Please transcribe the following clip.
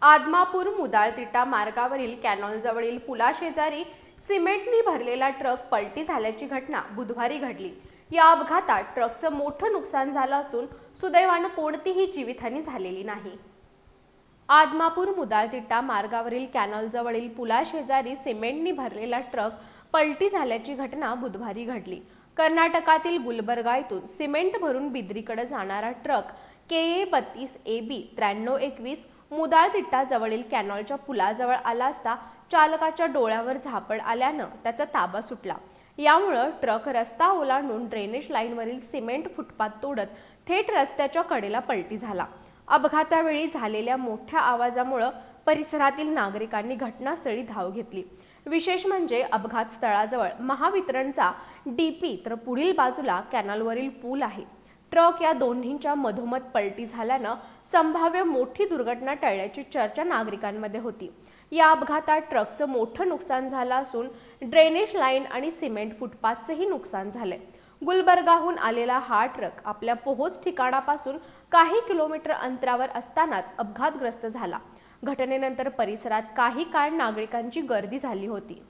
आदमापूर मुदाळतिट्टा मार्गावरील कॅनॉलजवळील पुलाशेजारी सिमेंटनी भरलेला ट्रक पलटी झाल्याची घटना बुधवारी घडली। या अपघातात ट्रकचं मोठं नुकसान झालं असून सुदैवानं कोणतीही जीवितहानी झालेली नाही। आदमापूर मुदाळतिट्टा मार्गावरील कॅनॉलजवळील पुलाशेजारी सिमेंटनी भरलेला ट्रक पलटी झाल्याची घटना बुधवारी घडली। कर्नाटकातील गुलबर्गा येथून सिमेंट भरून बिद्रीकडे जाणारा ट्रक KA 32 AB 9321 मुदाळतिट्टा जवळील कॅनॉलच्या पुलाजवळ आला असता चालकाच्या डोळ्यावर झापड आल्यानं त्याचा ताबा सुटला। यामुळे ट्रक रस्ता ओलांडून ड्रेनेज लाईनवरील सिमेंट फुटपाथ तोडत थेट रस्त्याच्या कडेला पलटी झाला। अपघातावेळी झालेल्या मोठ्या आवाजामुळे परिसरातील नागरिकांनी घटनास्थळी धाव घेतली। विशेष म्हणजे अपघात स्थळाजवळ महावितरणचा DP तर पुढील बाजूला कॅनॉलवरील पूल आहे। ट्रक या दोन्हींच्या मधोमध पलटी झाल्यानं संभाव्य मोठी दुर्घटना टळल्याची चर्चा नागरिकांमध्ये होती। या अपघातात ट्रकचं मोठं नुकसान झालं असून ड्रेनेज लाईन आणि सिमेंट फुटपाथचंही नुकसान झालंय। गुलबर्गाहून आलेला हा ट्रक आपल्या पोहोच ठिकाणापासून काही किलोमीटर अंतरावर असतानाच अपघातग्रस्त झाला। घटनेनंतर परिसरात काही काळ नागरिकांची गर्दी झाली होती।